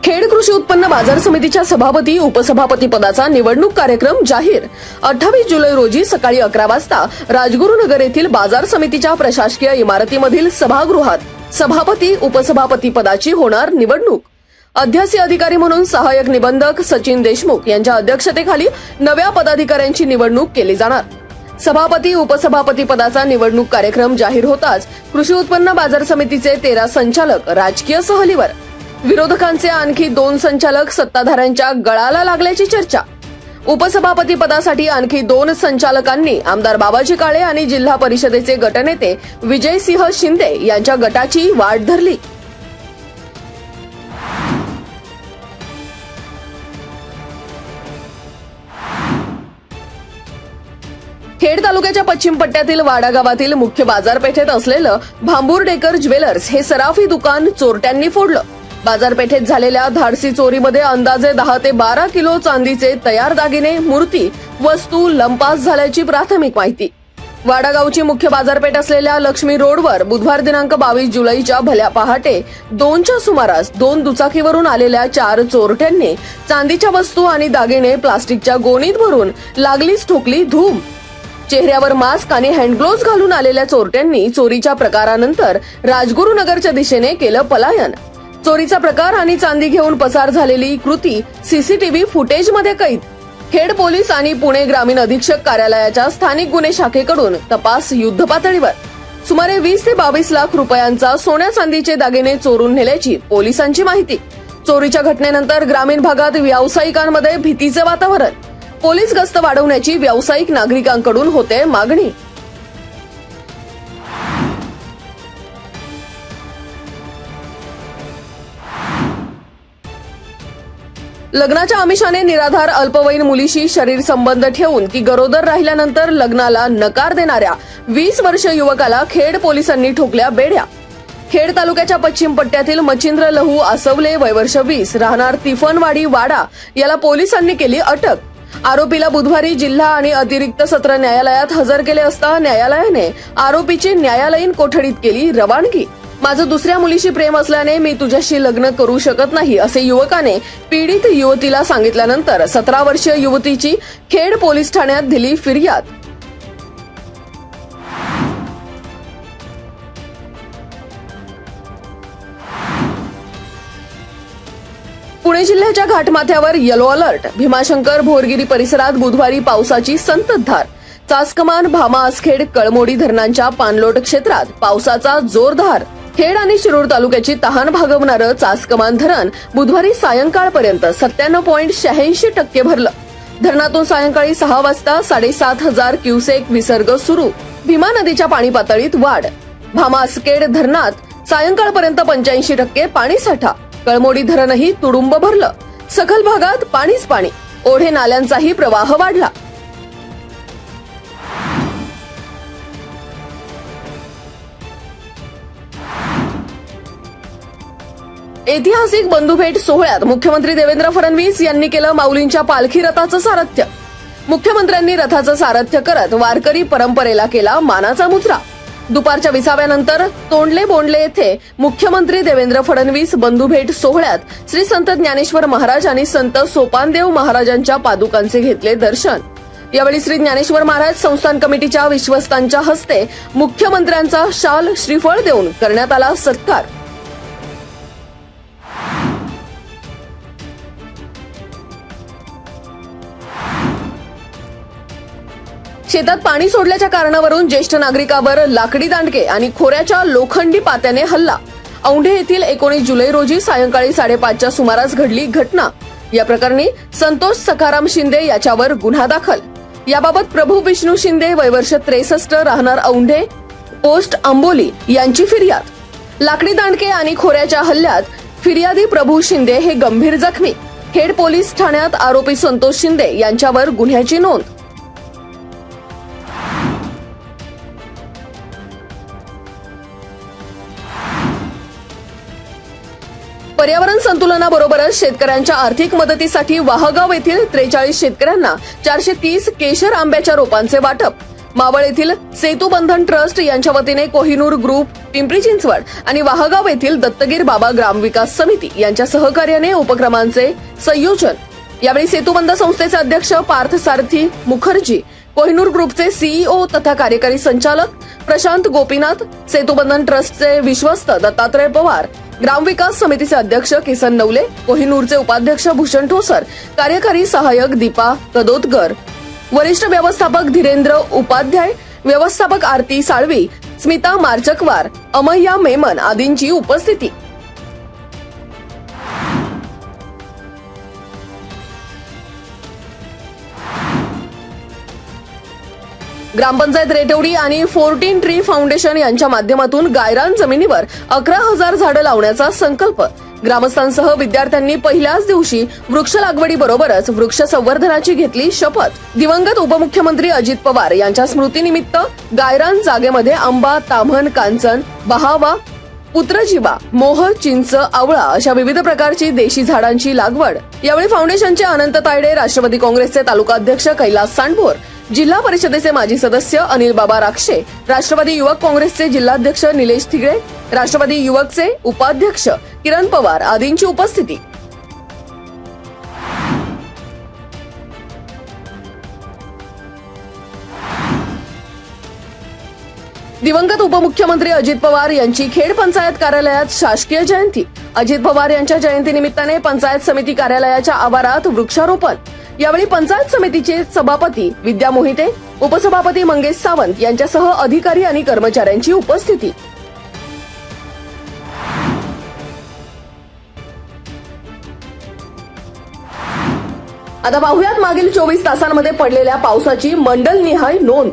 खेड कृषी उत्पन्न बाजार समितीच्या सभापती उपसभापती पदाचा निवडणूक कार्यक्रम जाहीर 28 जुलै रोजी सकाळी 11 वाजता राजगुरुनगर येथील बाजार समितीच्या प्रशासकीय इमारतीमधील सभागृहात सभापती उपसभापती पदाची होणार निवडणूक। अध्यासी अधिकारी म्हणून सहाय्यक निबंधक सचिन देशमुख यांच्या अध्यक्षतेखाली नव्या पदाधिकाऱ्यांची निवडणूक केली जाणार। सभापती उपसभापती पदाचा निवडणूक कार्यक्रम जाहीर होताच कृषी उत्पन्न बाजार समितीचे 13 संचालक राजकीय सहलीवर, विरोधकांचे आणखी 2 संचालक सत्ताधाऱ्यांच्या गळाला लागल्याची चर्चा। उपसभापती पदासाठी आणखी 2 संचालकांनी आमदार बाबाजी काळे आणि जिल्हा परिषदेचे गटनेते विजयसिंह शिंदे यांच्या गटाची वाट धरली। खेड तालुक्याच्या पश्चिम पट्ट्यातील वाडा गावातील मुख्य बाजारपेठेत असलेलं भांबुर्डेकर ज्वेलर्स हे सराफी दुकान चोरट्यांनी फोडलं। बाजारपेठेत झालेल्या धाडसी चोरीमध्ये अंदाजे 10 ते 12 किलो चांदीचे तयार दागिने, मूर्ती, वस्तू लंपास झाल्याची प्राथमिक माहिती। वाडा गावची मुख्य बाजारपेठ असलेल्या लक्ष्मी रोडवर बुधवार दिनांक 22 जुलैच्या भल्या पहाटे 2च्या सुमारास 2 दुचाकीवरून आलेल्या 4 चोरट्यांनी चांदीच्या वस्तू आणि दागिने प्लास्टिकच्या गोणीत भरून लागलीच ठोकली धूम। चेहऱ्यावर मास्क आणि हँडग्लोव्ज घालून आलेल्या चोरट्यांनी चोरीच्या प्रकारानंतर राजगुरुनगरच्या दिशेने केलं पलायन। चोरीचा प्रकार आणि चांदी घेऊन पसार झालेली कृती सीसीटीव्ही फुटेजमध्ये कैद। खेड पोलीस आणि पुणे ग्रामीण अधीक्षक कार्यालयाच्या स्थानिक गुन्हे शाखेकडून तपास युद्धपातळीवर। सुमारे 20 ते 22 लाख रुपयांचा सोन्या चांदीचे दागिने चोरून नेल्याची पोलिसांची माहिती। चोरीच्या घटनेनंतर ग्रामीण भागात व्यावसायिकांमध्ये भीतीचे वातावरण। पोलीस गस्त वाढवण्याची व्यावसायिक नागरिकांकडून होते मागणी। लग्नाच्या आमिषाने निराधार अल्पवयीन मुलीशी शरीर संबंध ठेवून ती गरोदर राहिल्यानंतर लग्नाला नकार देणाऱ्या 20 वर्षीय युवकाला खेड पोलिसांनी ठोकल्या बेड्या। खेड तालुक्याच्या पश्चिम पट्ट्यातील मच्छिंद्र लहू आसवले वय वर्ष 20 राहणार तिफनवाडी वाडा याला पोलिसांनी केली अटक। आरोपीला बुधवारी जिल्हा आणि अतिरिक्त सत्र न्यायालयात हजर केले असता न्यायालयाने आरोपीची न्यायालयीन कोठडीत केली रवानगी। माझं दुसऱ्या मुलीशी प्रेम असल्याने मी तुझ्याशी लग्न करू शकत नाही असे युवकाने पीडित युवतीला सांगितल्यानंतर 17 वर्षीय युवतीची खेड पोलीस ठाण्यात दिली फिर्याद। पुणे जिल्ह्याच्या घाटमाथ्यावर येलो अलर्ट। भीमाशंकर भोरगिरी परिसरात बुधवारी पावसाची संततधार। चासकमान, भामा, आसखेड, कळमोडी धरणांच्या पाणलोट क्षेत्रात पावसाचा जोरदार। खेड आणि शिरूर तालुक्याची तहान भागवणारं चासकमान धरण बुधवारी सायंकाळपर्यंत 97.86% भरलं। धरणातून सायंकाळी 6 वाजता 7,500 क्युसेक विसर्ग सुरू। भीमा नदीच्या पाणी पातळीत वाढ। भामा आसखेड धरणात सायंकाळपर्यंत 85% पाणीसाठा। कळमोडी धरणही तुडुंब भरलं। सखल भागात पाणीच पाणी। ओढे नाल्यांचाही प्रवाह वाढला। ऐतिहासिक बंधुभेट सोहळ्यात मुख्यमंत्री देवेंद्र फडणवीस यांनी केलं माऊलींच्या पालखी रथाचं सारथ्य। मुख्यमंत्र्यांनी रथाचं सारथ्य करत वारकरी परंपरेला केला मानाचा मुजरा। दुपारच्या 20व्यानंतर तोंडले बोंडले येथे मुख्यमंत्री देवेंद्र फडणवीस बंधुभेट सोहळ्यात श्री संत ज्ञानेश्वर महाराज आणि संत सोपानदेव महाराजांच्या पादुकांचे घेतले दर्शन। यावेळी श्री ज्ञानेश्वर महाराज संस्थान कमिटीच्या विश्वस्तांच्या हस्ते मुख्यमंत्र्यांचा शाल श्रीफळ देऊन करण्यात आला सत्कार। शेतात पाणी सोडल्याच्या कारणावरून ज्येष्ठ नागरिकावर लाकडी दांडके आणि खोऱ्याच्या लोखंडी पात्याने हल्ला। औंढे येथील 19 जुलै रोजी सायंकाळी 5:30च्या सुमारास घडली घटना। या प्रकरणी संतोष सखाराम शिंदे याच्यावर गुन्हा दाखल। याबाबत प्रभू विष्णू शिंदे वय वर्ष 63 राहणार औंढे पोस्ट आंबोली यांची फिर्याद। लाकडी दांडके आणि खोऱ्याच्या हल्ल्यात फिर्यादी प्रभू शिंदे हे गंभीर जखमी। खेड पोलीस ठाण्यात आरोपी संतोष शिंदे यांच्यावर गुन्ह्याची नोंद। पर्यावरण संतुलनाबरोबरच शेतकऱ्यांच्या आर्थिक मदतीसाठी वाहगाव येथील 43 शेतकऱ्यांना 430 केशर आंब्याच्या रोपांचे वाटप। मावळ येथील सेतुबंधन ट्रस्ट यांच्या वतीने कोहिनूर ग्रुप, पिंपरी चिंचवड आणि वाहगाव येथील दत्तगीर बाबा ग्रामविकास समिती यांच्या सहकार्याने उपक्रमांचे संयोजन. यावेळी सेतुबंध संस्थेचे अध्यक्ष पार्थ सारथी मुखर्जी, कोहिनूर ग्रुपचे सीईओ तथा कार्यकारी संचालक प्रशांत गोपीनाथ, सेतुबंधन ट्रस्टचे विश्वस्त दत्तात्रय पवार, ग्रामविकास समितीचे अध्यक्ष किसन नवले, कोहिनूरचे उपाध्यक्ष भूषण ठोसर, कार्यकारी सहाय्यक दीपा कदोदकर, वरिष्ठ व्यवस्थापक धीरेंद्र उपाध्याय, व्यवस्थापक आरती साळवी, स्मिता मार्चकवार, अमय्या मेमन आदींची उपस्थिती. ग्रामपंचायत रेटवडी आणि 14 ट्री फाउंडेशन यांच्या माध्यमातून गायरान जमिनीवर 11,000 झाडं लावण्याचा संकल्प. ग्रामस्थांसह विद्यार्थ्यांनी पहिल्याच दिवशी वृक्ष लागवडीबरोबरच वृक्ष संवर्धनाची घेतली शपथ. दिवंगत उपमुख्यमंत्री अजित पवार यांच्या स्मृतीनिमित्त गायरान जागेमध्ये आंबा, ताम्हण, कांचन, बहावा, पुत्रजीवा, मोह, चिंच, आवळा अशा विविध प्रकारची देशी झाडांची लागवड. यावेळी फाउंडेशनचे अनंत तायडे, राष्ट्रवादी काँग्रेसचे तालुका अध्यक्ष कैलास सांडभोर, जिल्हा परिषदेचे माजी सदस्य अनिल बाबा राक्षे, राष्ट्रवादी युवक काँग्रेसचे जिल्हाध्यक्ष निलेश थिगळे, राष्ट्रवादी युवकचे उपाध्यक्ष किरण पवार आदींची उपस्थिती. दिवंगत उपमुख्यमंत्री अजित पवार यांची खेड पंचायत कार्यालयात शासकीय जयंती. अजित पवार यांच्या जयंतीनिमित्ताने पंचायत समिती कार्यालयाच्या आवारात वृक्षारोपण. यावेळी पंचायत समितीचे सभापती विद्या मोहिते, उपसभापती मंगेश सावंत यांच्यासह अधिकारी आणि कर्मचाऱ्यांची उपस्थिती. आता पाहुयात मागील 24 तासांमध्ये पडलेल्या पावसाची मंडलनिहाय नोंद.